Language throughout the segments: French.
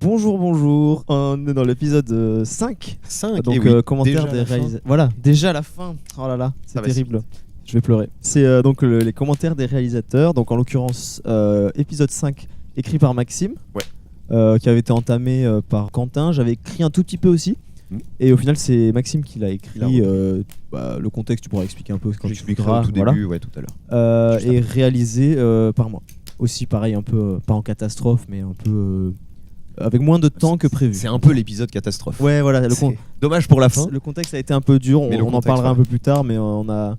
Bonjour, on est dans l'épisode 5. 5, Donc commentaires des réalisateurs. Voilà, déjà la fin. Oh là là, c'est terrible. Je vais pleurer. C'est donc les commentaires des réalisateurs. Donc en l'occurrence, épisode 5 écrit par Maxime, qui avait été entamé par Quentin. J'avais écrit un tout petit peu aussi. Et au final, c'est Maxime qui l'a écrit. Le contexte, tu pourras expliquer un peu quand tu expliqueras. Au tout début, tout à l'heure. Et réalisé par moi. Aussi, pareil, un peu, pas en catastrophe, mais un peu avec moins de temps que prévu. C'est un peu l'épisode catastrophe. Ouais, voilà. Dommage pour la fin. Le contexte a été un peu dur, on en parlera un peu plus tard, mais on a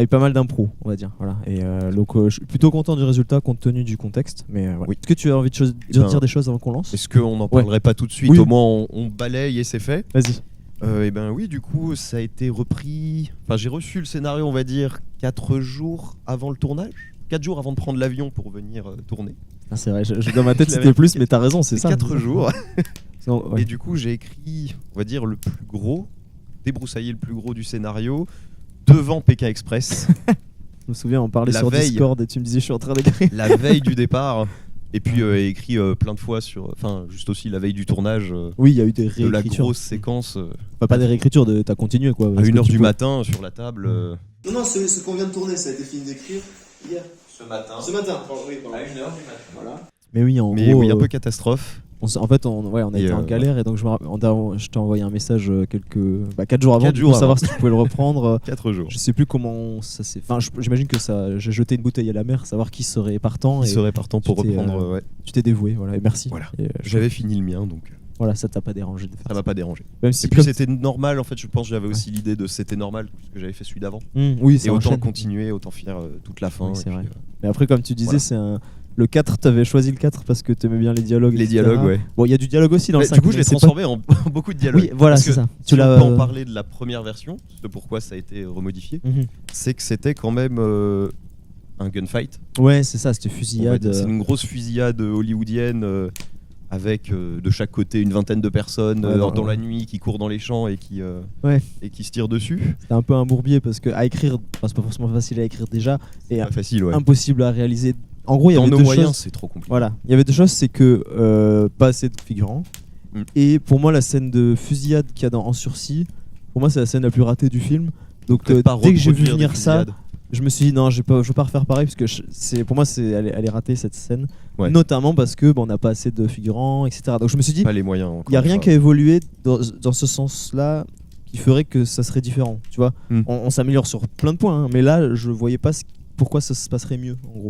eu pas mal d'impro, on va dire. Voilà. Et donc, je suis plutôt content du résultat compte tenu du contexte. Mais voilà. Est-ce que tu as envie de dire des choses avant qu'on lance ? Est-ce qu'on n'en parlerait pas tout de suite ? Au moins, on balaye et c'est fait. Vas-y. Du coup, ça a été repris. Enfin, j'ai reçu le scénario, on va dire, 4 jours avant le tournage. 4 jours avant de prendre l'avion pour venir tourner. Ah, c'est vrai, dans ma tête c'était plus, mais t'as raison, c'est ça. 4 jours. Ouais. Et du coup, j'ai écrit, on va dire, le plus gros, débroussaillé le plus gros du scénario devant PK Express. Je me souviens, on parlait sur Discord et tu me disais je suis en train d'écrire. La veille du départ. Et puis écrit plein de fois sur. Enfin, juste aussi la veille du tournage. Oui, il y a eu des réécritures. De la grosse séquence. Pas des réécritures, t'as continué quoi. À 1h du matin sur la table. Non, ce qu'on vient de tourner, ça a été fini d'écrire hier. Ce matin. À 1h du matin. Voilà. Mais oui, en gros. Oui, un peu catastrophe. En fait, on a été en galère et donc je t'ai envoyé un message 4 jours avant pour savoir si tu pouvais le reprendre. 4 jours. Je sais plus comment ça s'est. Enfin, j'imagine que j'ai jeté une bouteille à la mer, savoir qui serait partant. Qui serait partant pour reprendre. Tu t'es dévoué, voilà, et merci. Voilà. J'avais fini le mien donc. Voilà, ça t'a pas dérangé de faire ça. Ça m'a pas dérangé. Même si et puis c'était normal en fait, je pense que j'avais aussi l'idée de c'était normal puisque j'avais fait celui d'avant. Oui, et autant continuer, autant faire toute la fin. Oui, c'est vrai. Mais après, comme tu disais, c'est un. Le 4, t'avais choisi le 4 parce que t'aimais bien les dialogues. Les dialogues, ouais. Bon, il y a du dialogue aussi dans le 5. Du coup, je l'ai transformé en beaucoup de dialogues. Oui, voilà, c'est ça. Tu l'as pas en parler de la première version, de pourquoi ça a été remodifié. C'est que c'était quand même un gunfight. Ouais, c'est ça, c'était fusillade. C'est une grosse fusillade hollywoodienne avec de chaque côté une vingtaine de personnes dans la nuit qui courent dans les champs et qui se tirent dessus. C'était un peu un bourbier parce que à écrire, c'est pas forcément facile à écrire déjà et impossible à réaliser. En gros, il y avait deux moyens, c'est trop compliqué. Voilà, il y avait deux choses, c'est que pas assez de figurants. Et pour moi, la scène de fusillade qu'il y a En Sursis, pour moi, c'est la scène la plus ratée du film. Donc dès que j'ai vu venir ça, je me suis dit non, je veux pas refaire pareil parce que pour moi, elle est ratée cette scène, notamment parce que on n'a pas assez de figurants, etc. Donc je me suis dit, pas les moyens. Il y a rien qui a évolué dans ce sens-là qui ferait que ça serait différent. Tu vois, on s'améliore sur plein de points, mais là, je voyais pas pourquoi ça se passerait mieux, en gros.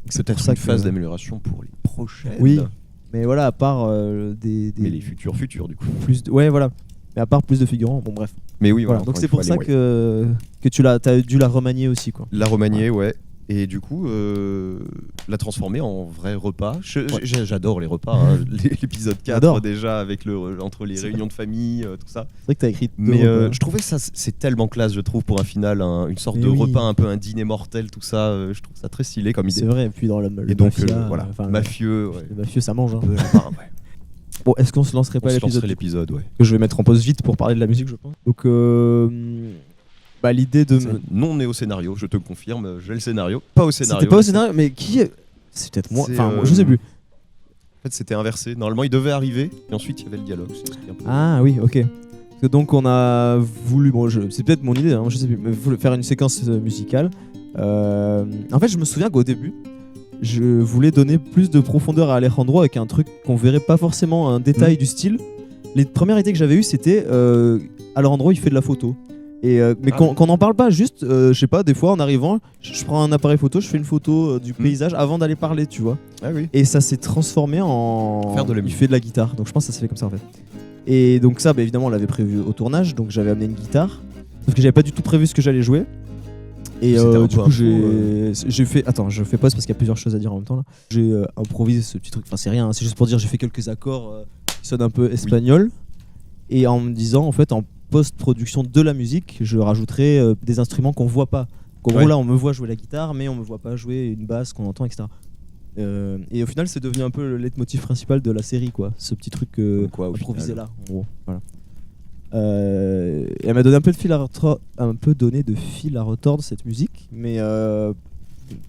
C'est peut-être une phase d'amélioration pour les prochaines. Oui, mais voilà, à part Mais les futurs du coup. Ouais, voilà. Mais à part plus de figurants, bon bref. Mais oui, voilà. Donc c'est pour ça que t'as dû la remanier aussi, quoi. La remanier, ouais. Et du coup, la transformer en vrai repas. J'adore les repas. L'épisode 4 déjà, avec entre les réunions de famille, tout ça. C'est vrai que t'as écrit. Mais je trouvais que ça, c'est tellement classe, je trouve, pour un final, une sorte de repas, un peu un dîner mortel, tout ça. Je trouve ça très stylé comme idée. C'est vrai, et puis dans le mafia, voilà, mafieux. Le mafieux, ça mange. Bon, est-ce qu'on se lancerait pas l'épisode que je vais mettre en pause vite pour parler de la musique, je pense. Donc, l'idée de. Non né au scénario, je te confirme, j'ai le scénario. Pas au scénario. C'était pas au scénario, mais qui est. C'est peut-être moi. Enfin, je sais plus. En fait, c'était inversé. Normalement, il devait arriver, et ensuite, il y avait le dialogue. Ah oui, ok. Donc, on a voulu. Bon, c'est peut-être mon idée, je sais plus. Mais faire une séquence musicale. En fait, je me souviens qu'au début, je voulais donner plus de profondeur à Alejandro avec un truc qu'on verrait pas forcément, un détail du style. Les premières idées que j'avais eues, c'était Alejandro, il fait de la photo. Mais qu'on n'en parle pas, juste, je sais pas, des fois en arrivant, je prends un appareil photo, je fais une photo du paysage avant d'aller parler, tu vois. Ah oui. Et ça s'est transformé en. Il fait de la guitare, donc je pense que ça s'est fait comme ça en fait. Et donc ça, évidemment, on l'avait prévu au tournage, donc j'avais amené une guitare, sauf que j'avais pas du tout prévu ce que j'allais jouer. Et du coup, j'ai fait. Attends, je fais pause parce qu'il y a plusieurs choses à dire en même temps là. J'ai improvisé ce petit truc, enfin c'est rien, c'est juste pour dire, j'ai fait quelques accords qui sonnent un peu espagnol. Et en me disant, en fait, en post-production de la musique, je rajouterai des instruments qu'on voit pas. En gros, là, on me voit jouer la guitare, mais on me voit pas jouer une basse qu'on entend, etc. Et au final, c'est devenu un peu le leitmotiv principal de la série, quoi. Ce petit truc improvisé là, en gros. Voilà. Et elle m'a donné un peu de fil à retordre cette musique, mais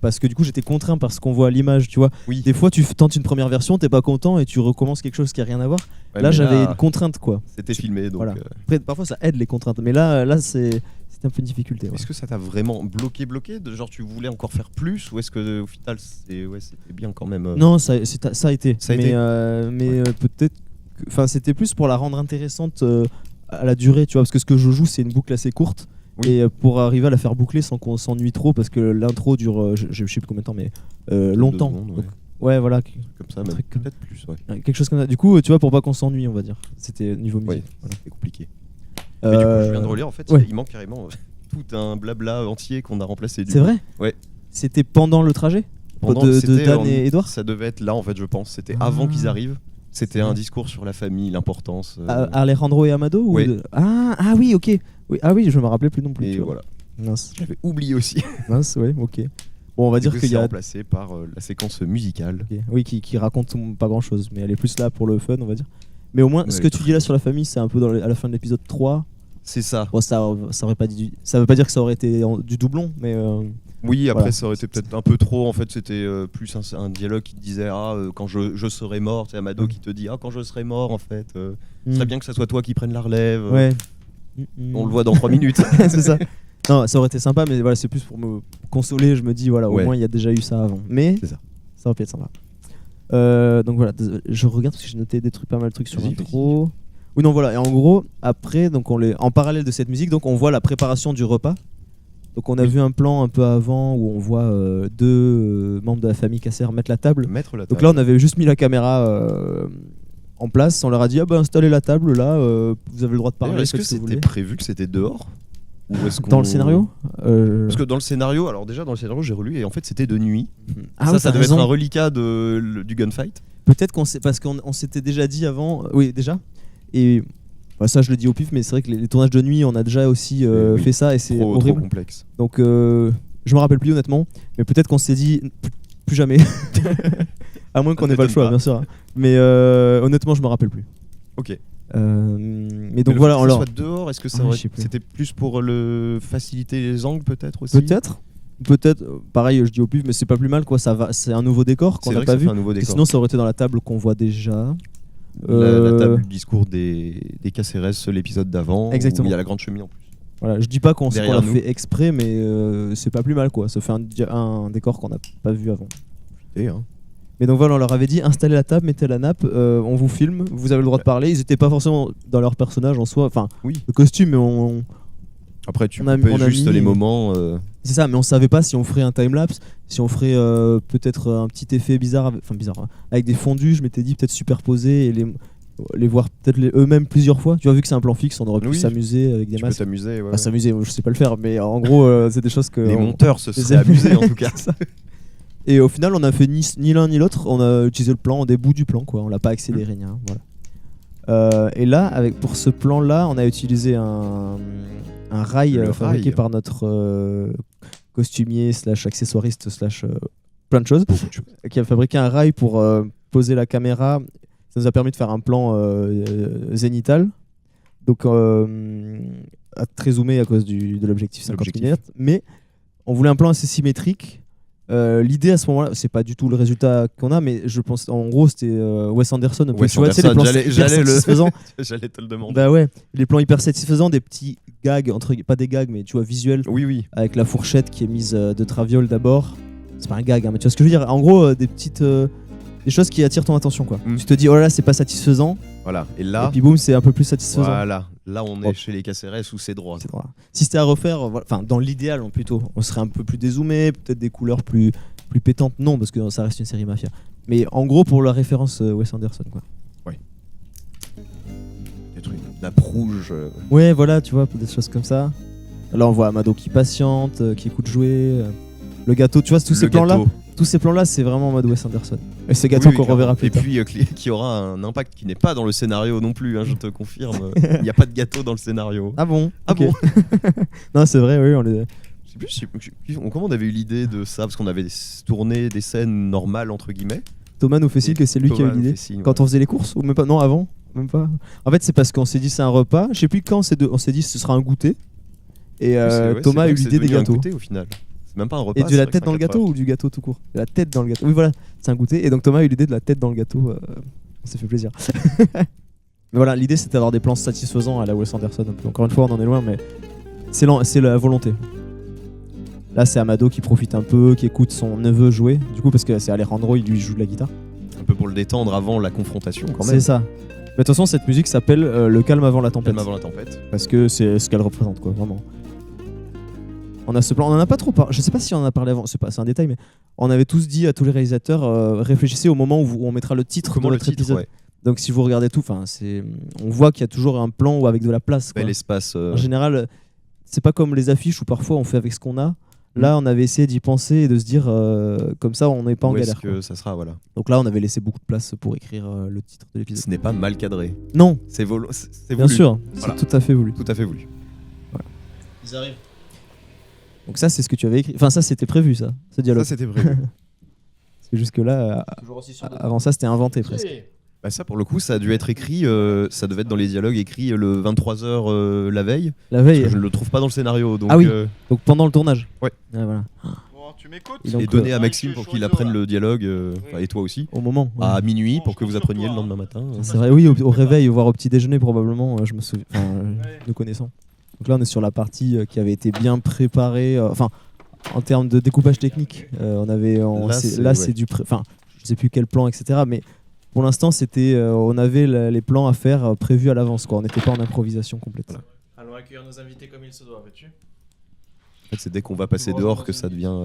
parce que du coup j'étais contraint par ce qu'on voit à l'image, tu vois. Oui. Des fois tu tentes une première version, t'es pas content et tu recommences quelque chose qui a rien à voir. Ouais, là mais j'avais une contrainte quoi. C'était filmé donc. Voilà. Après parfois ça aide les contraintes, mais là c'était un peu une difficulté. Ouais. Est-ce que ça t'a vraiment bloqué de genre tu voulais encore faire plus ou est-ce que au final c'était bien quand même Non, ça a été. Ça a été. Peut-être, enfin c'était plus pour la rendre intéressante à la durée, tu vois, parce que ce que je joue c'est une boucle assez courte. Oui. Et pour arriver à la faire boucler sans qu'on s'ennuie trop, parce que l'intro dure, je sais plus combien de temps, mais longtemps. secondes, ouais. Donc, ouais, voilà. Comme ça, même peut-être plus. Ouais. Quelque chose comme ça. Du coup, tu vois, pour pas qu'on s'ennuie, on va dire. C'était niveau musique. Ouais, Voilà. c'est compliqué. Mais du coup, je viens de relire, en fait, ouais. il manque carrément tout un blabla entier qu'on a remplacé. C'est vrai ? Ouais. C'était pendant le trajet de Dan et Edouard ? Ça devait être là, en fait, je pense. C'était avant qu'ils arrivent. C'était un discours sur la famille, l'importance. Alejandro et Amado Oui. Ah oui, ok. Oui, ah oui, je me rappelais plus non plus. Et voilà. Mince. J'avais oublié aussi. Mince, ouais, ok. Bon, on va dire qu'il y a remplacé par la séquence musicale. Okay. Oui, qui raconte pas grand chose, mais elle est plus là pour le fun, on va dire. Mais au moins, ce que tu dis là sur la famille, c'est un peu à la fin de l'épisode 3. C'est ça. Bon, ça aurait pas dit, ça veut pas dire que ça aurait été du doublon, mais. Oui, après voilà. ça aurait été peut-être un peu trop. En fait, c'était plus un dialogue qui te disait quand je serai mort. C'est Amado qui te dit quand je serai mort, en fait, ce serait bien que ça soit toi qui prenne la relève. Ouais. On le voit dans 3 minutes. C'est ça. Non, ça aurait été sympa, mais voilà, c'est plus pour me consoler. Je me dis, voilà, au moins il y a déjà eu ça avant. Mais ça aurait pu être sympa. Donc voilà, je regarde parce que j'ai noté pas mal de trucs sur l'intro. Oui, non, voilà. Et en gros, après, donc en parallèle de cette musique, donc on voit la préparation du repas. Donc on a vu un plan un peu avant où on voit deux membres de la famille Kasser mettre la table. Donc là, on avait juste mis la caméra en place. On leur a dit installez la table là, vous avez le droit de parler. Est-ce que c'était prévu que c'était dehors ou est-ce dans le scénario Parce que dans le scénario, alors déjà dans le scénario j'ai relu et en fait c'était de nuit. Ça devait être un reliquat du gunfight. Peut-être parce qu'on s'était déjà dit avant. Oui, déjà. Et ça je le dis au pif, mais c'est vrai que les tournages de nuit on a déjà aussi fait ça et c'est horrible. Trop complexe. Donc je me rappelle plus honnêtement, mais peut-être qu'on s'est dit plus jamais. À moins qu'on n'ait pas le choix, bien sûr. Hein. Mais honnêtement je me rappelle plus. Ok. Mais donc voilà, on soit dehors, est-ce que c'était plus pour faciliter les angles peut-être aussi? Peut-être, pareil, je dis au pif, mais c'est pas plus mal quoi. Ça va, c'est un nouveau décor qu'on n'a pas vu. Sinon, ça aurait été dans la table qu'on voit déjà. La table du discours des Caceres, l'épisode d'avant. Exactement. Où il y a la grande cheminée en plus. Voilà, je dis pas qu'on l'a fait exprès, mais c'est pas plus mal quoi. Ça fait un décor qu'on n'a pas vu avant. Mais donc voilà, on leur avait dit installez la table, mettez la nappe, on vous filme, vous avez le droit de parler. Ils étaient pas forcément dans leur personnage en soi, enfin le costume, mais après tu peux juste les moments. C'est ça, mais on savait pas si on ferait un timelapse, si on ferait peut-être un petit effet bizarre, avec des fondus. Je m'étais dit peut-être superposer et les voir peut-être eux-mêmes plusieurs fois. Tu vois, vu que c'est un plan fixe, on aurait pu s'amuser avec des masques. Tu peux t'amuser, s'amuser, je sais pas le faire, mais en gros, c'est des choses que les monteurs se seraient amusés en tout cas. Et au final, on a fait ni l'un ni l'autre. On a utilisé le plan, des bouts du plan, quoi. On l'a pas accéléré, rien. Voilà. Et là, pour ce plan-là, on a utilisé un rail fabriqué par notre costumier / accessoiriste / plein de choses, qui a fabriqué un rail pour poser la caméra. Ça nous a permis de faire un plan zénital, donc très zoomé à cause de l'objectif 50 mm. Mais on voulait un plan assez symétrique. L'idée à ce moment-là, c'est pas du tout le résultat qu'on a, mais je pense en gros c'était Wes Anderson. Tu vois, les plans satisfaisants. J'allais te le demander. Bah ouais, les plans hyper satisfaisants, des petits gags, pas des gags, mais tu vois, visuels. Oui. Avec la fourchette qui est mise de traviole d'abord. C'est pas un gag, hein, mais tu vois ce que je veux dire. En gros, des petites. Des choses qui attirent ton attention, quoi. Tu te dis, oh là là, c'est pas satisfaisant. Voilà. Et là. Et puis boum, c'est un peu plus satisfaisant. Voilà. Là, on est chez les Caceres où c'est droit. Si c'était à refaire, enfin, dans l'idéal plutôt, on serait un peu plus dézoomé, peut-être des couleurs plus pétantes. Non, parce que ça reste une série mafia. Mais en gros, pour la référence Wes Anderson, quoi. Ouais. Des trucs, la rouge. Ouais, voilà, tu vois, des choses comme ça. Là, on voit Amado qui patiente, qui écoute jouer. Le gâteau, tu vois, tous ces plans-là. Tous ces plans-là, c'est vraiment en mode Wes Anderson. Et ce gâteau qu'on reverra plus tard. Et puis, qui aura un impact qui n'est pas dans le scénario non plus, hein, je te confirme. Il n'y a pas de gâteau dans le scénario. Ah bon? Bon. Non, c'est vrai, oui. Je sais plus comment on avait eu l'idée de ça, parce qu'on avait tourné des scènes normales, entre guillemets. Thomas nous fait signe que c'est lui qui a eu l'idée. Quand on faisait les courses? Ou même pas? Non, avant? Même pas. En fait, c'est parce qu'on s'est dit c'est un repas. Je sais plus quand on s'est dit ce sera un goûter. Et Thomas a eu l'idée des gâteaux. Un goûter, au final. C'est même pas un repas. Et de la tête dans le gâteau ou du gâteau tout court? La tête dans le gâteau. Oui, voilà, c'est un goûter. Et donc Thomas a eu l'idée de la tête dans le gâteau. On s'est fait plaisir. Mais voilà, l'idée c'était d'avoir des plans satisfaisants à la Wes Anderson. Encore une fois, on en est loin, mais c'est la volonté. Là, c'est Amado qui profite un peu, qui écoute son neveu jouer. Du coup, parce que c'est Alejandro, il lui joue de la guitare. Un peu pour le détendre avant la confrontation, quand même. C'est ça. Mais de toute façon, cette musique s'appelle Le calme avant la tempête. Calme avant la tempête. Parce que c'est ce qu'elle représente, quoi, vraiment. On a ce plan, on en a pas trop parlé. Je sais pas si on en a parlé avant, c'est un détail, mais on avait tous dit à tous les réalisateurs réfléchissez au moment où on mettra le titre de notre épisode. Ouais. Donc si vous regardez tout, on voit qu'il y a toujours un plan où avec de la place. Quoi. L'espace. En général, c'est pas comme les affiches où parfois on fait avec ce qu'on a. Là, on avait essayé d'y penser et de se dire comme ça, on n'est pas en galère. Que ça sera, voilà. Donc là, on avait laissé beaucoup de place pour écrire le titre de l'épisode. Ce n'est pas mal cadré. Non. C'est voulu. Bien sûr, voilà. C'est tout à fait voulu. Tout à fait voulu. Voilà. Ils arrivent. Donc ça, c'est ce que tu avais écrit. Enfin, ça, c'était prévu, ça, ce dialogue. Ça, c'était prévu. Parce que jusque-là, avant ça, c'était inventé presque. Bah ça, pour le coup, ça a dû être écrit, ça devait être dans les dialogues écrits le 23h la veille. La veille. Parce que je ne le trouve pas dans le scénario. Donc, ah oui, donc pendant le tournage. Ouais. Ah, voilà. Bon, tu m'écoutes. Et donné à Maxime pour qu'il apprenne le dialogue, et toi aussi. Au moment. Ouais. À minuit pour que vous appreniez le lendemain matin. C'est vrai, oui, au réveil, voire au petit déjeuner probablement, je me souviens, nous connaissons. Donc là, on est sur la partie qui avait été bien préparée, en termes de découpage technique. C'est du... je sais plus quel plan, etc. Mais pour l'instant, on avait les plans à faire prévus à l'avance, quoi. On n'était pas en improvisation complète. Voilà. Allons accueillir nos invités comme il se doit, vois-tu ? En fait, c'est dès qu'on va passer dehors que ça devient...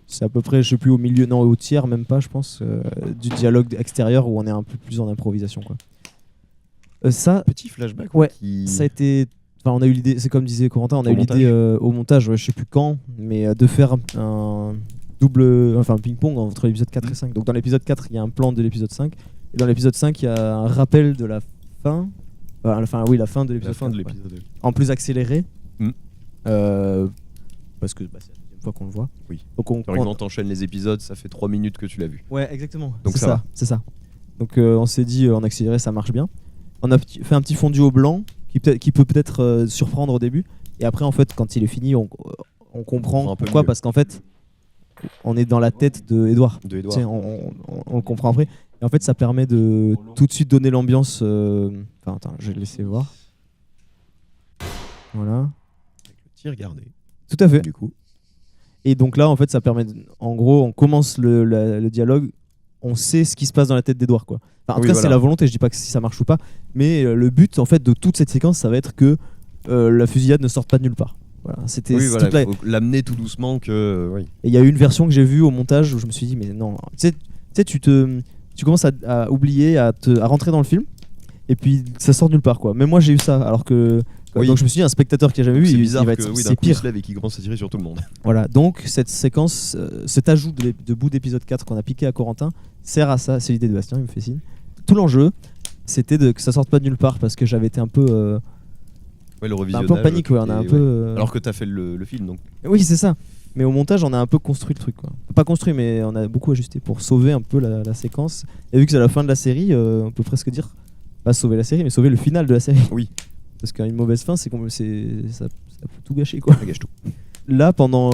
C'est à peu près, je sais plus, au tiers, même pas, je pense, du dialogue extérieur où on est un peu plus en improvisation, quoi. Ça... Petit flashback. Ouais, ça a été... Enfin, on a eu l'idée, c'est comme disait Corentin, on a eu l'idée au montage, je sais plus quand, mais de faire un ping-pong entre l'épisode 4 et 5. Donc dans l'épisode 4, il y a un plan de l'épisode 5, et dans l'épisode 5, il y a un rappel de la fin. La fin de l'épisode. La fin de l'épisode. Ouais. En plus accéléré. Parce que c'est la deuxième fois qu'on le voit. Oui. Donc quand t'enchaînes les épisodes, ça fait 3 minutes que tu l'as vu. Ouais, exactement. Donc c'est ça. Donc on s'est dit en accéléré, ça marche bien. On a fait un petit fondu au blanc qui peut peut-être surprendre au début. Et après, en fait, quand il est fini, on comprend pourquoi. Parce qu'en fait, on est dans la tête de Edouard. On le comprend après. Et en fait, ça permet de tout de suite donner l'ambiance. Attends, je vais le laisser voir. Voilà. Avec le petit regardé. Tout à fait. Du coup. Et donc là, en fait, ça permet. En gros, on commence le dialogue. On sait ce qui se passe dans la tête d'Edouard, quoi. En tout cas, c'est la volonté. Je dis pas que si ça marche ou pas, mais le but, en fait, de toute cette séquence, ça va être que la fusillade ne sorte pas de nulle part. Voilà, faut l'amener tout doucement que. Oui. Et il y a eu une version que j'ai vue au montage où je me suis dit, mais non, tu sais, tu commences à oublier, à rentrer dans le film, et puis ça sort de nulle part, quoi. Même moi, j'ai eu ça, alors que. Donc je me suis dit, un spectateur qui a jamais vu, il va être c'est pire. Se lève et qui commence à tirer sur tout le monde. Voilà, donc cette séquence, cet ajout de bout d'épisode 4 qu'on a piqué à Corentin sert à ça. C'est l'idée de Bastien, il me fait signe. Tout l'enjeu, c'était que ça sorte pas de nulle part parce que j'avais été un peu le revisionnage, un peu en panique, on a un peu alors que t'as fait le film, donc. Oui, c'est ça. Mais au montage, on a un peu construit le truc, quoi. Pas construit, mais on a beaucoup ajusté pour sauver un peu la séquence. Et vu que c'est la fin de la série, on peut presque dire pas sauver la série, mais sauver le final de la série. Oui. Parce qu'une mauvaise fin, ça peut tout gâcher, quoi. Ça gâche tout. Là, pendant,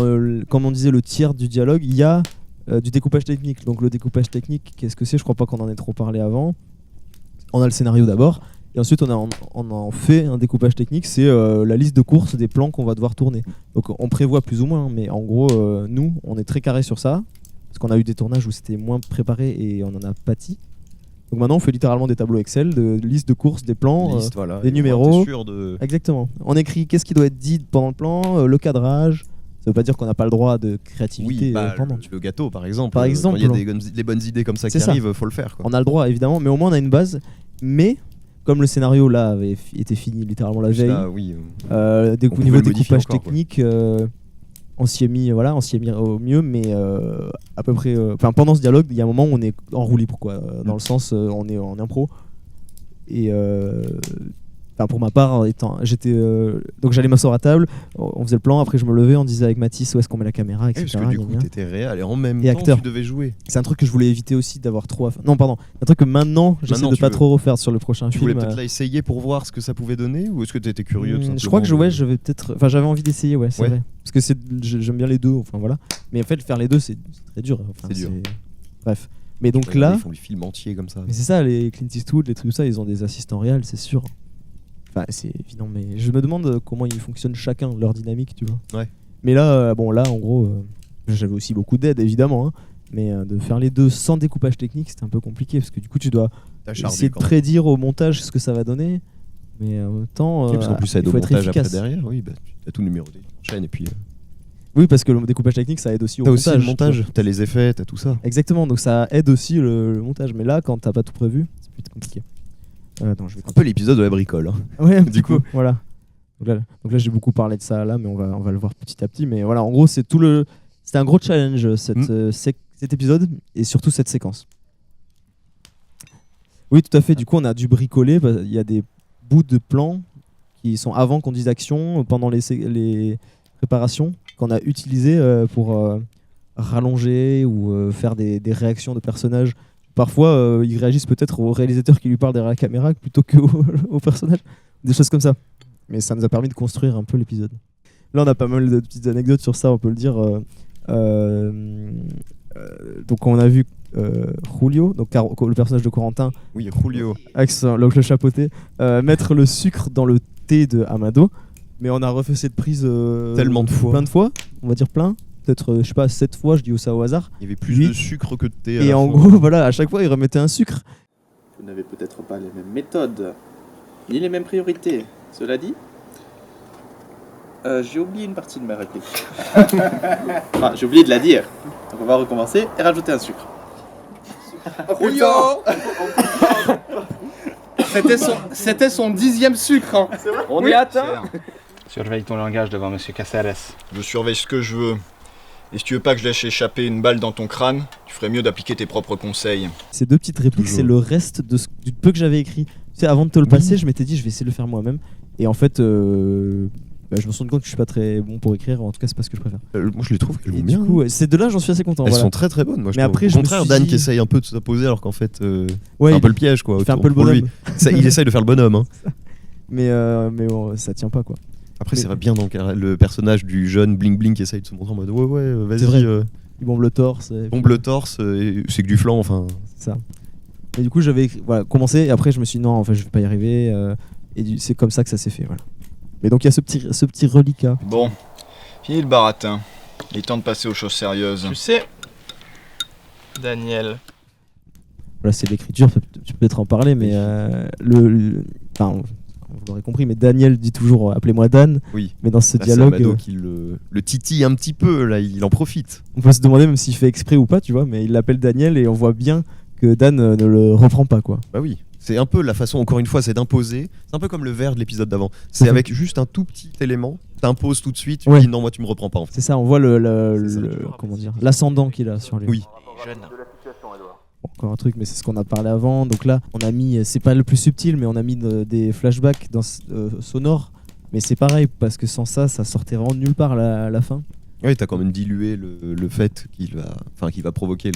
comme on disait, le tiers du dialogue, il y a du découpage technique. Donc le découpage technique, qu'est-ce que c'est ? Je crois pas qu'on en ait trop parlé avant. On a le scénario d'abord, et ensuite on en fait un découpage technique. C'est la liste de courses des plans qu'on va devoir tourner. Donc on prévoit plus ou moins, mais en gros, nous, on est très carré sur ça, parce qu'on a eu des tournages où c'était moins préparé et on en a pâti. Donc maintenant, on fait littéralement des tableaux Excel de liste de courses, des plans, des numéros. Exactement. On écrit qu'est-ce qui doit être dit pendant le plan, le cadrage. Ça veut pas dire qu'on n'a pas le droit de créativité pendant. Le gâteau, par exemple. Quand il y a des bonnes idées comme ça qui arrivent, faut le faire, quoi. On a le droit, évidemment, mais au moins on a une base. Mais comme le scénario là avait été fini littéralement la veille, au niveau découpage technique, on s'y est mis au mieux, mais à peu près. Pendant ce dialogue, il y a un moment où on est en roue libre, quoi. Dans le sens, on est en impro. Et Enfin, pour ma part, j'étais donc j'allais m'asseoir à table, on faisait le plan, après je me levais, on disait avec Mathis où est-ce qu'on met la caméra, etc. Parce que du coup t'étais réel et en même et temps acteur. tu devais jouer. C'est un truc que je voulais éviter aussi d'avoir trop non pardon, un truc que maintenant j'essaie de pas trop refaire sur le prochain tu film. Tu voulais peut-être essayer pour voir ce que ça pouvait donner, ou est-ce que t'étais curieux Je crois que je vais peut-être, enfin j'avais envie d'essayer, ouais, c'est vrai, parce que j'aime bien les deux, enfin voilà, mais en fait faire les deux c'est très dur, enfin, c'est dur. Bref, mais donc là ils font les films entiers comme ça. Mais c'est ça, les Clint Eastwood, les trucs comme ça, ils ont des assistants réels, c'est sûr. Enfin, c'est évident, mais je me demande comment ils fonctionnent chacun, leur dynamique, tu vois. Ouais. Mais là, là, en gros, j'avais aussi beaucoup d'aide, évidemment, hein, mais de faire les deux sans découpage technique, c'était un peu compliqué, parce que du coup, tu dois essayer de prédire au montage ce que ça va donner, mais en même temps, parce qu'en plus, ça aide il au faut être montage efficace. après derrière, oui, bah, tu as tout numéroté, chaîne, et puis... Oui, parce que le découpage technique, ça aide aussi au montage. T'as aussi le montage, t'as les effets, t'as tout ça. Exactement, donc ça aide aussi le montage, mais là, quand t'as pas tout prévu, c'est plus compliqué. Non, je vais un peu l'épisode de la bricole. Hein. Ouais, du coup, voilà. Donc là, j'ai beaucoup parlé de ça là, mais on va le voir petit à petit. Mais voilà, en gros, c'était un gros challenge cet épisode et surtout cette séquence. Oui, tout à fait. Du coup, on a dû bricoler. Il y a des bouts de plans qui sont avant qu'on dise action, pendant les préparations, qu'on a utilisé pour rallonger ou faire des réactions de personnages. Parfois, ils réagissent peut-être au réalisateur qui lui parle derrière la caméra plutôt qu'au personnage. Des choses comme ça. Mais ça nous a permis de construire un peu l'épisode. Là, on a pas mal de petites anecdotes sur ça, on peut le dire. Donc, on a vu Julio, donc le personnage de Corentin. Oui, Julio. Avec l'oncle chapeauté, mettre le sucre dans le thé de Amado. Mais on a refait cette prise tellement de fois. Plein de fois, on va dire plein. Peut-être, je sais pas, 7 fois, je dis ça au hasard. Il y avait plus de sucre que de thé. Et en gros, voilà, à chaque fois, il remettait un sucre. Vous n'avez peut-être pas les mêmes méthodes, ni les mêmes priorités. Cela dit, j'ai oublié une partie de ma réplique. Enfin, j'ai oublié de la dire. Donc on va recommencer et rajouter un sucre. Julio C'était son 10e sucre. Hein. On y atteint. Surveille ton langage devant Monsieur Caceres. Je surveille ce que je veux. Et si tu veux pas que je laisse échapper une balle dans ton crâne, tu ferais mieux d'appliquer tes propres conseils. Ces deux petites répliques, c'est le reste du peu que j'avais écrit. Tu sais, avant de te le passer, je m'étais dit, je vais essayer de le faire moi-même. Et en fait, je me suis rendu compte que je suis pas très bon pour écrire. En tout cas, c'est pas ce que je préfère. Moi, je les trouve qu'elles vont bien. Du coup, ces deux-là, j'en suis assez content. Elles sont très très bonnes. Moi, mais après, au contraire, Dan qui essaye un peu de s'opposer alors qu'en fait, ouais, c'est un peu le piège, quoi. Il fait un peu le bonhomme. Il essaye de faire le bonhomme. Hein. Mais bon, ça tient pas, quoi. Après, c'est bien donc le personnage du jeune Bling Bling qui essaye de se montrer en mode ouais, vas-y. Il bombe le torse. Bombe le torse, c'est que du flanc, enfin. C'est ça. Et du coup, j'avais commencé et après, je me suis dit non, en fait, je vais pas y arriver. Et c'est comme ça que ça s'est fait, voilà. Mais donc, il y a ce petit reliquat. Bon, fini le baratin. Il est temps de passer aux choses sérieuses. Tu sais, Daniel. Voilà, c'est l'écriture, tu peux peut-être en parler, mais enfin, vous l'aurez compris, mais Daniel dit toujours appelez-moi Dan. Oui. Mais dans ce là, dialogue, c'est Amado qui le titille un petit peu, là, il en profite. On peut se demander même s'il fait exprès ou pas, tu vois, mais il l'appelle Daniel et on voit bien que Dan ne le reprend pas, quoi. Bah oui. C'est un peu la façon, encore une fois, c'est d'imposer. C'est un peu comme le verre de l'épisode d'avant. C'est avec juste un tout petit élément, t'imposes tout de suite, tu dis non, moi tu me reprends pas. En fait. C'est ça, on voit comment dire, l'ascendant qu'il a sur lui. Oui. Bon, encore un truc, mais c'est ce qu'on a parlé avant. Donc là, on a mis, c'est pas le plus subtil, mais on a mis des flashbacks sonores. Mais c'est pareil, parce que sans ça, ça sortait vraiment de nulle part à la fin. Oui, t'as quand même dilué le fait qu'il va provoquer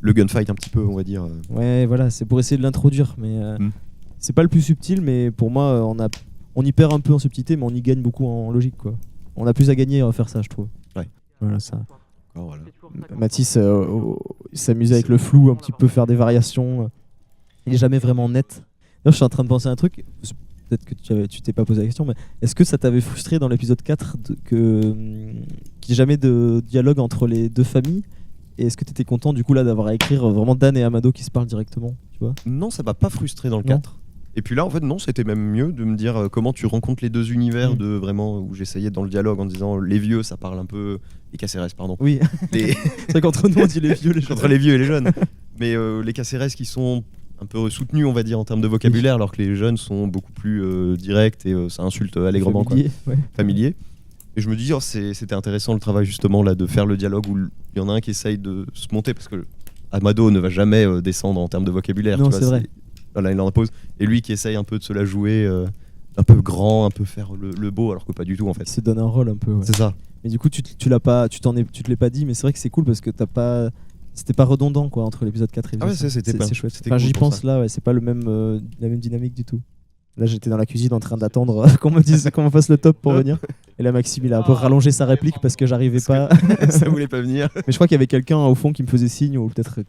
le gunfight un petit peu, on va dire. Ouais, voilà, c'est pour essayer de l'introduire, mais c'est pas le plus subtil, mais pour moi, on y perd un peu en subtilité, mais on y gagne beaucoup en logique, quoi. On a plus à gagner à faire ça, je trouve. Ouais. Voilà, ça. Voilà. Mathis s'amusait avec le flou, un petit peu faire des variations. Il est jamais vraiment net. Là, je suis en train de penser à un truc. Peut-être que tu t'es pas posé la question, mais est-ce que ça t'avait frustré dans l'épisode 4 qu'il n'y ait jamais de dialogue entre les deux familles? Et est-ce que tu étais content du coup là d'avoir à écrire vraiment Dan et Amado qui se parlent directement, tu vois? Non, ça m'a pas frustré dans le 4. Et puis là, en fait, non, c'était même mieux de me dire comment tu rencontres les deux univers, de vraiment où j'essayais dans le dialogue en disant les vieux, ça parle un peu. Les Caceres, pardon. Oui. C'est vrai qu'entre nous, on dit les vieux, les jeunes. Entre les vieux et les jeunes. Mais les Caceres qui sont un peu soutenus, on va dire, en termes de vocabulaire, alors que les jeunes sont beaucoup plus directs et ça insulte allègrement. Familier, quoi. Ouais. Familier. Et je me dis, c'était intéressant le travail justement là de faire le dialogue où il y en a un qui essaye de se monter parce que Amado ne va jamais descendre en termes de vocabulaire. Non, tu vois, c'est vrai. Voilà, il en impose. Et lui qui essaye un peu de se la jouer un peu grand, un peu faire le beau, alors que pas du tout en fait. Il se donne un rôle un peu. Ouais. C'est ça. Mais du coup, tu te l'es pas dit, mais c'est vrai que c'est cool parce que c'était pas redondant quoi entre l'épisode 4 et Ah ouais, l'épisode 5. c'était pas. C'est chouette. C'était Enfin, cool j'y pour pense ça. là, ouais, c'est pas la même dynamique du tout. Là, j'étais dans la cuisine en train d'attendre qu'on me dise qu'on me fasse le top pour venir. Et là, Maxime, il a un peu rallongé sa réplique parce que j'arrivais pas. Ça voulait pas venir. Mais je crois qu'il y avait quelqu'un au fond qui me faisait signe, ou peut-être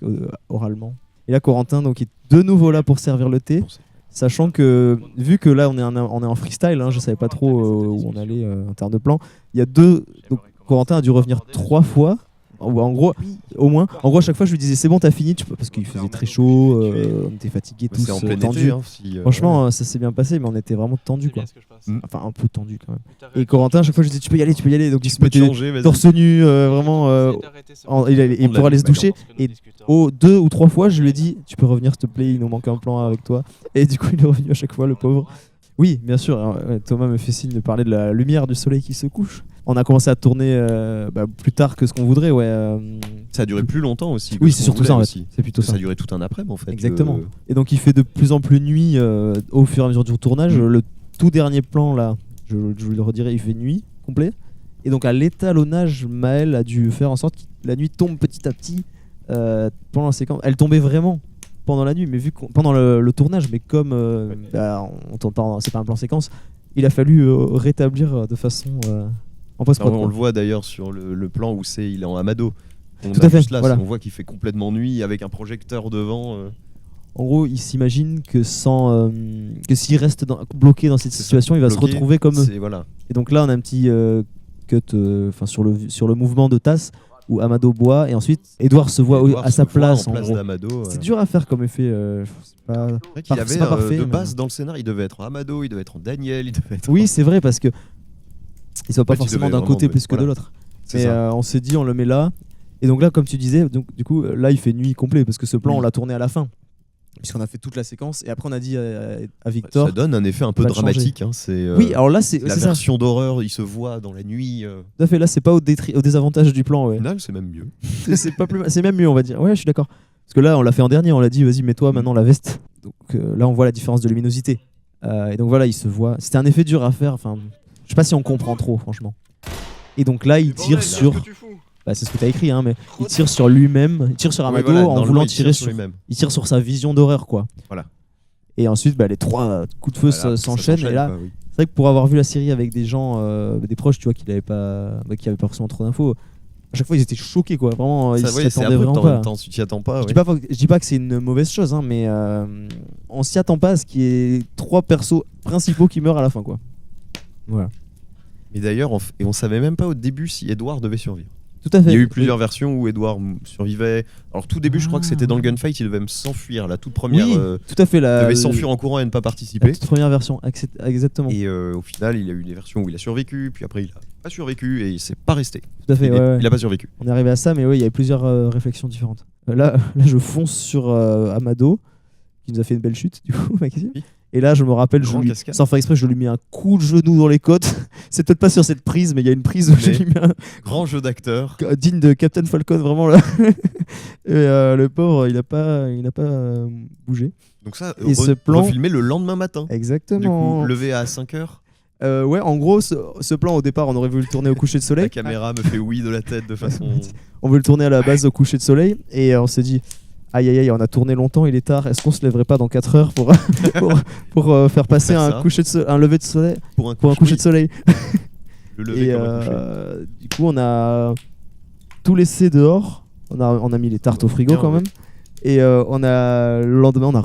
oralement. Et là, Corentin donc, est de nouveau là pour servir le thé. Sachant que, vu que là on est en freestyle, hein, je savais pas trop où on allait en termes de plan. Il y a donc Corentin a dû revenir 3 fois. En gros, au moins. En gros, à chaque fois, je lui disais c'est bon, t'as fini, parce qu'il faisait très chaud, on était fatigués tous, C'est en plein tendus. été. Hein, si, Franchement, ça s'est bien passé, mais on était vraiment tendus, quoi. Mm. Enfin, un peu tendus quand même. Et Corentin, à chaque fois, je lui disais tu peux y aller. Donc il se peux te mettait changer, vas-y. torse nu, vraiment, et pour aller se doucher. Et 2 ou 3 fois, je lui ai dit tu peux revenir, s'il te plaît, il nous manque un plan avec toi. Et du coup, il est revenu à chaque fois, le pauvre. Oui, bien sûr. Thomas me fait signe de parler de la lumière du soleil qui se couche. On a commencé à tourner plus tard que ce qu'on voudrait, ouais. Ça a duré plus longtemps aussi. Oui, c'est surtout ça, en fait. aussi. C'est plutôt ça. Ça a duré tout un après-midi en fait. Exactement. Et donc il fait de plus en plus nuit au fur et à mesure du tournage. Le tout dernier plan là, je vous le redirai, il fait nuit complet. Et donc à l'étalonnage, Maëlle a dû faire en sorte que la nuit tombe petit à petit pendant la séquence. Elle tombait vraiment pendant la nuit, mais vu pendant le tournage, mais comme on tourne pas, c'est pas un plan séquence, il a fallu rétablir de façon en post-prod. On le voit d'ailleurs sur le plan où il est en Amado. Tout à fait. Là, voilà. on voit qu'il fait complètement nuit avec un projecteur devant. En gros, il s'imagine que que s'il reste bloqué dans cette situation, il va se retrouver comme eux. Voilà. Et donc là, on a un petit cut sur le mouvement de Tass où Amado boit et ensuite Edouard se voit à sa place. En place d'Amado. C'est dur à faire comme effet. C'est pas, il avait c'est pas parfait. De base dans le scénar, il devait être en Amado, il devait être en Daniel, il devait être. Oui, c'est vrai parce que il soit pas En fait, il forcément devait d'un côté vraiment, plus que voilà. de l'autre. C'est Et ça. on s'est dit, on le met là. Et donc là, comme tu disais, donc, du coup, là, il fait nuit complet parce que ce plan, on l'a tourné à la fin. Puisqu'on a fait toute la séquence. Et après, on a dit à Victor. Ça donne un effet un peu va dramatique. Hein, oui, alors là, c'est la ça. version d'horreur, il se voit dans la nuit. Tout à fait, là, c'est pas au désavantage du plan. Au Ouais. final, c'est même mieux. c'est même mieux, on va dire. Ouais, je suis d'accord. Parce que là, on l'a fait en dernier, on l'a dit, vas-y, mets-toi maintenant la veste. Donc là, on voit la différence de luminosité. Et donc voilà, il se voit. C'était un effet dur à faire. Enfin, je sais pas si on comprend trop, franchement. Et donc là, il tire sur. C'est ce que tu as écrit, hein, mais il tire sur lui-même, il tire sur Amado en voulant tirer sur lui-même. Il tire sur sa vision d'horreur, quoi. Voilà. Et ensuite, les 3 coups de feu s'enchaînent. Et là, oui. c'est vrai que pour avoir vu la série avec des gens, des proches, tu vois, qui n'avaient pas forcément trop d'infos, à chaque fois, ils étaient choqués, quoi. Vraiment, ils s'y attendaient vraiment pas. Tu t'y attends pas. Je dis pas que c'est une mauvaise chose, hein, mais on s'y attend pas à ce qu'il y ait 3 persos principaux qui meurent à la fin, quoi. Voilà. Mais d'ailleurs, on savait même pas au début si Edouard devait survivre. Tout à fait. Il y a eu plusieurs versions où Edouard survivait. Alors tout début, je crois que c'était dans le gunfight, il devait même s'enfuir. La toute première, oui, tout à fait. il devait s'enfuir en courant et ne pas participer. La toute première version, exactement. Et au final, il y a eu des versions où il a survécu, puis après il a pas survécu et il s'est pas resté. Tout à fait. Il a pas survécu. On est arrivé à ça, mais oui, il y a plusieurs réflexions différentes. Là, je fonce sur Amado, qui nous a fait une belle chute, du coup, Maxime. Oui. Et là, je me rappelle, sans faire exprès, je lui mets un coup de genou dans les côtes. C'est peut-être pas sur cette prise, mais il y a une prise où je lui mets un grand jeu d'acteur digne de Captain Falcon, vraiment là. Et le pauvre, il n'a pas bougé. Donc ça, et ce plan refilmé le lendemain matin. Exactement. Du coup, levé à 5h. Ouais, en gros, ce plan au départ, on aurait voulu le tourner au coucher de soleil. La caméra me fait oui de la tête de façon. On veut le tourner à la base au coucher de soleil et on s'est dit. Aïe aïe aïe, on a tourné longtemps, il est tard. Est-ce qu'on se lèverait pas dans 4 heures pour faire passer un lever de soleil pour un coucher de soleil. Le lever comme un coucher. Du coup, on a tout laissé dehors. On a mis les tartes au frigo quand même. Et le lendemain,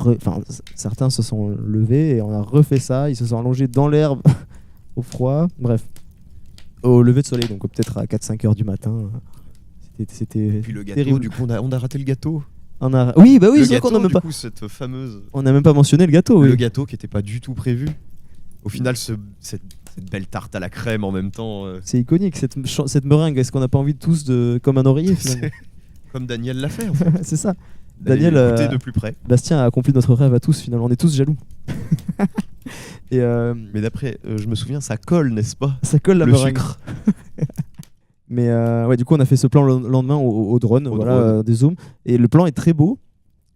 certains se sont levés et on a refait ça. Ils se sont allongés dans l'herbe au froid. Bref, au lever de soleil, donc peut-être à 4-5 heures du matin. C'était puis le gâteau, terrible. du coup, on a raté le gâteau. Oui, c'est vrai gâteau, qu'on n'a même pas. Coup, cette fameuse. On n'a même pas mentionné le gâteau. Le gâteau qui n'était pas du tout prévu. Au final, cette belle tarte à la crème en même temps. C'est iconique cette meringue. Est-ce qu'on n'a pas envie de tous comme un oreiller finalement Comme Daniel l'a fait. En fait. C'est ça. Daniel de plus près. Bastien a accompli notre rêve à tous finalement. On est tous jaloux. Mais d'après, je me souviens, ça colle, n'est-ce pas? Ça colle la meringue. Sucre. Mais du coup, on a fait ce plan le lendemain au drone, des zooms. Et le plan est très beau.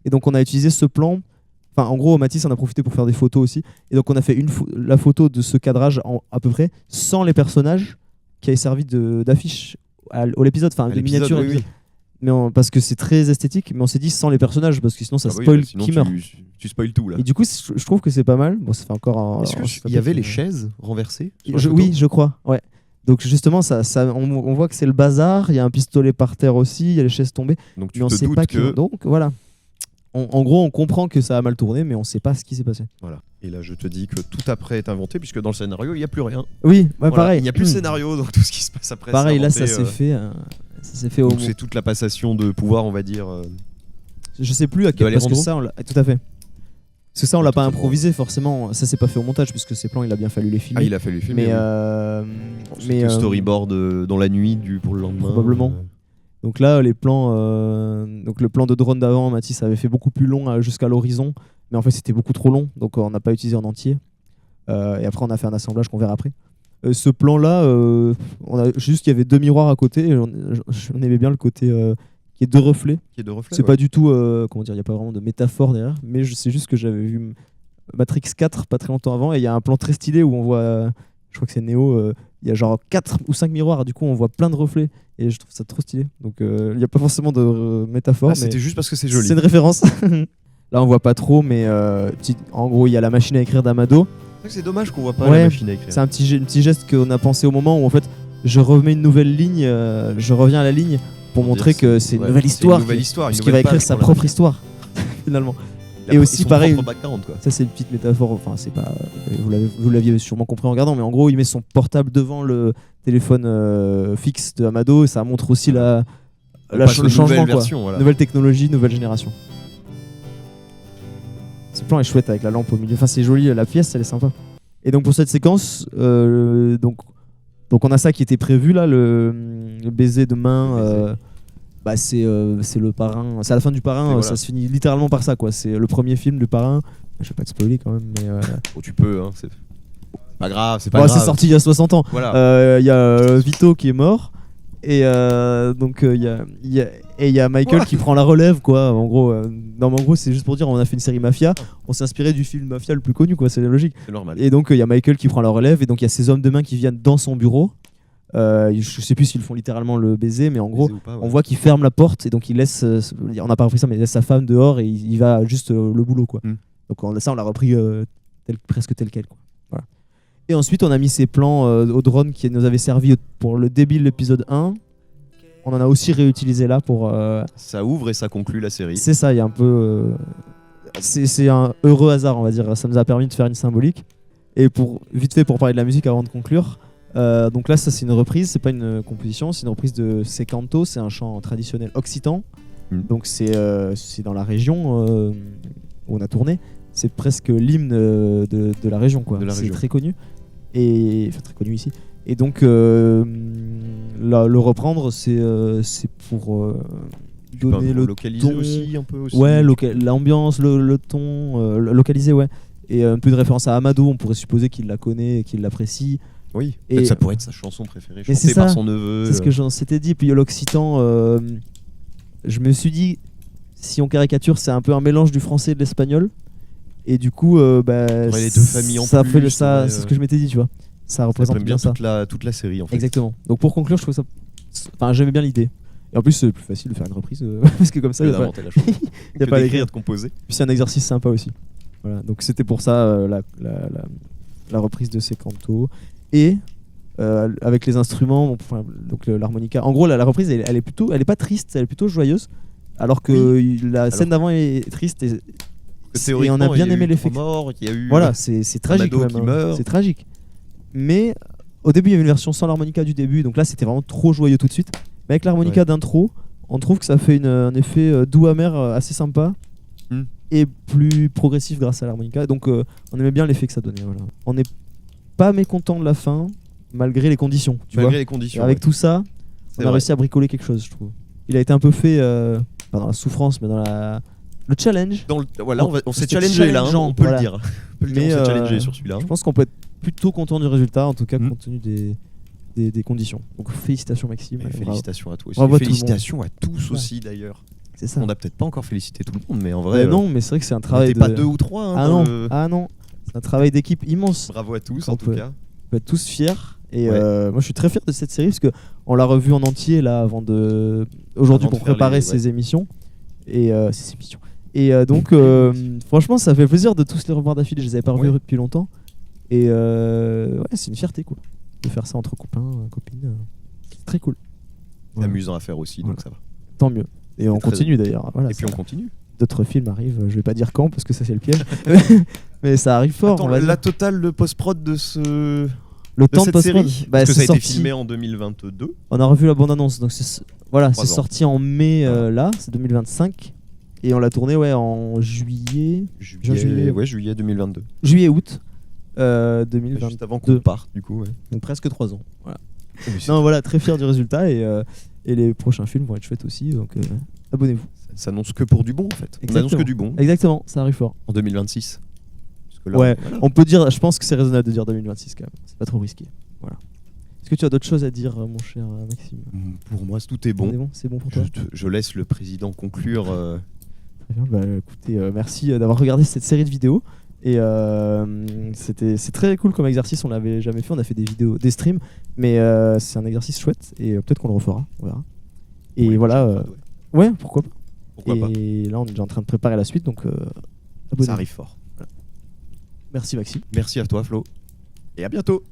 Et donc, on a utilisé ce plan Enfin, en gros, Mathis en a profité pour faire des photos aussi. Et donc, on a fait la photo de ce cadrage à peu près sans les personnages qui avaient servi d'affiche à l'épisode, enfin, de miniature. Oui. Mais parce que c'est très esthétique, mais on s'est dit sans les personnages parce que sinon ça Ah oui, spoil sinon qui meurt. Tu spoil tout là. Et du coup, je trouve que c'est pas mal. Bon, ça fait encore. Est-ce qu'il y avait les chaises renversées Oui, je crois. Ouais. Donc justement, on voit que c'est le bazar. Il y a un pistolet par terre aussi. Il y a les chaises tombées. Donc tu mais on te sait doutes pas que. Donc voilà. En gros, on comprend que ça a mal tourné, mais on sait pas ce qui s'est passé. Voilà. Et là, je te dis que tout après est inventé, puisque dans le scénario, il n'y a plus rien. Oui, ouais, Voilà. pareil. Il n'y a plus de scénario, donc tout ce qui se passe après. Pareil, là, inventé, ça s'est fait au. Donc c'est toute la passation de pouvoir, on va dire. Je sais plus à quel parce que ça, tout à fait. Parce que ça, on l'a pas improvisé forcément. Ça, c'est pas fait au montage, puisque ces plans, il a bien fallu les filmer. Ah, il a fallu filmer. Mais storyboard dans la nuit pour le lendemain. Probablement. Donc là, les plans, donc le plan de drone d'avant, Mathis avait fait beaucoup plus long jusqu'à l'horizon, mais en fait c'était beaucoup trop long, donc on n'a pas utilisé en entier. Et après, on a fait un assemblage qu'on verra après. Ce plan-là, on a juste qu'il y avait 2 miroirs à côté. Et on aimait bien le côté qui est 2 reflets. C'est pas du tout, comment dire, il y a pas vraiment de métaphore derrière, mais c'est juste que j'avais vu Matrix 4 pas très longtemps avant, et il y a un plan très stylé où on voit, je crois que c'est Neo. Il y a genre 4 ou 5 miroirs, du coup on voit plein de reflets et je trouve ça trop stylé. Donc il n'y a pas forcément de métaphore. Ah, c'était juste parce que c'est joli. C'est une référence. Là on voit pas trop, mais en gros il y a la machine à écrire d'Amado. C'est dommage qu'on voit pas la machine à écrire. C'est un petit geste qu'on a pensé au moment où en fait je remets une nouvelle ligne, je reviens à la ligne pour montrer que c'est une nouvelle histoire. Parce qu'il va écrire sa propre histoire finalement. Et aussi pareil, ça c'est une petite métaphore, enfin c'est pas, vous l'aviez sûrement compris en regardant, mais en gros il met son portable devant le téléphone fixe de Amado et ça montre aussi le changement, version, voilà. Nouvelle technologie, nouvelle génération. Ce plan est chouette avec la lampe au milieu, enfin c'est joli, la pièce elle est sympa. Et donc pour cette séquence, donc on a ça qui était prévu là, le baiser de main. C'est le parrain, c'est à la fin du parrain, voilà. Ça se finit littéralement par ça quoi. C'est le premier film du parrain. Je vais pas te spoiler quand même, mais oh, tu peux, hein, c'est pas grave, c'est pas grave. C'est sorti il y a 60 ans. Voilà. Y a Vito qui est mort et donc il y a Michael qui prend la relève quoi. En gros, non mais en gros c'est juste pour dire on a fait une série Mafia, on s'est inspiré du film Mafia le plus connu quoi, c'est logique. C'est normal. Et donc il y a Michael qui prend la relève et donc il y a ces hommes de main qui viennent dans son bureau. Je sais plus s'ils font littéralement le baiser, mais en gros, on voit qu'il ferme la porte et donc il laisse. On n'a pas repris ça, mais il laisse sa femme dehors et il va juste le boulot, quoi. Donc on l'a repris presque tel quel, quoi. Voilà. Et ensuite, on a mis ces plans au drone qui nous avaient servi pour le début de l'épisode 1. On en a aussi réutilisé là pour. Ça ouvre et ça conclut la série. C'est ça, il y a un peu. C'est un heureux hasard, on va dire. Ça nous a permis de faire une symbolique. Et vite fait, pour parler de la musique avant de conclure. Donc là, ça c'est une reprise, c'est pas une composition, c'est une reprise de Secanto, c'est un chant traditionnel occitan. Donc c'est dans la région où on a tourné. C'est presque l'hymne de la région, quoi. C'est très connu enfin très connu ici. Et donc le reprendre, c'est pour donner le localiser ton aussi un peu aussi. Ouais, l'ambiance, le ton, localiser, ouais. Et un peu de référence à Amado, on pourrait supposer qu'il la connaît et qu'il l'apprécie. Oui, et ça pourrait être sa chanson préférée, chantée chantée par son neveu. C'est ce que j'en s'étais dit. Puis l'occitan, je me suis dit, si on caricature, c'est un peu un mélange du français et de l'espagnol. Et du coup, les deux familles en ça plus. Fait ça, c'est ce que je m'étais dit, tu vois. Ça représente bien ça. Toute la série, en fait. Exactement. Donc pour conclure, je trouve ça. Enfin, j'aimais bien l'idée. Et en plus, c'est plus facile de faire une reprise parce que comme ça, il n'y a d'inventer la chanson. Il n'y a pas à l'écrire, de composer. Puis c'est un exercice sympa aussi. Voilà. Donc c'était pour ça la reprise de Secanto. Et avec les instruments, donc l'harmonica. En gros, la reprise, elle est pas triste, elle est plutôt joyeuse, alors que la scène d'avant est triste. Et on a bien aimé l'effet. Voilà, c'est tragique quand même. C'est tragique. Mais au début, il y avait une version sans l'harmonica du début, donc là, c'était vraiment trop joyeux tout de suite. Mais avec l'harmonica d'intro, on trouve que ça fait un effet doux amer assez sympa. Et plus progressif grâce à l'harmonica. Donc on aimait bien l'effet que ça donnait. Voilà. On n'est pas mécontent de la fin. Malgré les conditions, les conditions. Avec tout ça, on a réussi à bricoler quelque chose, je trouve. Il a été un peu fait, pas dans la souffrance, mais dans le challenge. On s'est challengé là, on peut le dire. On s'est challengé sur celui-là. Je pense qu'on peut être plutôt content du résultat, en tout cas compte tenu des conditions. Donc félicitations Maxime. Félicitations à toi aussi. Bravo félicitations à tous aussi d'ailleurs. C'est ça. On n'a peut-être pas encore félicité tout le monde, mais en vrai. Non, mais c'est vrai que c'est un on travail. n'était pas 2 ou 3. Ah non, c'est un travail d'équipe immense. Bravo à tous On en tout peut- cas. On peut être tous fiers. Et Ouais. moi, je suis très fier de cette série parce que on l'a revue en entier là aujourd'hui Avant de pour faire préparer les- ces émissions. Et donc, franchement, ça fait plaisir de tous les revoir d'affilée. Je les avais pas revus Ouais. depuis longtemps. Et c'est une fierté quoi, de faire ça entre copains, copines. C'est très cool. C'est amusant à faire aussi, donc Voilà. ça va. Tant mieux. Et on très continue d'ailleurs. Voilà, Et puis ça- on continue. d'autres films arrivent. Je vais pas dire quand parce que ça c'est le piège. Mais ça arrive fort. Attends, on va dire. la totale de post-prod de Le de temps de cette post-prod. série, Bah, parce que c'est ça a été sorti- filmé en 2022. On a revu la bande-annonce, donc c'est 3 c'est ans. sorti en mai Voilà. là, c'est 2025, et on l'a tourné en juillet, Juillet 2022. juillet-août 2022, Juste avant qu'on parte, du coup. Ouais. donc presque 3 ans. Voilà. Mais c'est- Non, voilà, très fier du résultat et les prochains films vont être chouettes aussi, donc abonnez-vous. Ça s'annonce que pour du bon en fait. On Exactement. annonce que du bon Exactement, ça arrive fort. en 2026. Parce que là, Ouais, voilà. on peut dire, je pense que c'est raisonnable de dire 2026 quand même, c'est pas trop risqué. Voilà. Est-ce que tu as d'autres choses à dire, mon cher Maxime? Pour moi, tout est On est bon. c'est bon pour toi? Je laisse le président conclure. Très bien, bah, écoutez, merci d'avoir regardé cette série de vidéos. Et c'est très cool comme exercice, on l'avait jamais fait, on a fait des streams, mais c'est un exercice chouette et peut-être qu'on le refera, on verra. Et Oui, voilà, prochaine fois, ouais. ouais, pourquoi pas. Pourquoi pas. Et là, on est déjà en train de préparer la suite, donc abonnez-vous. Ça arrive fort. Merci Maxime. Merci à toi, Flo. Et à bientôt.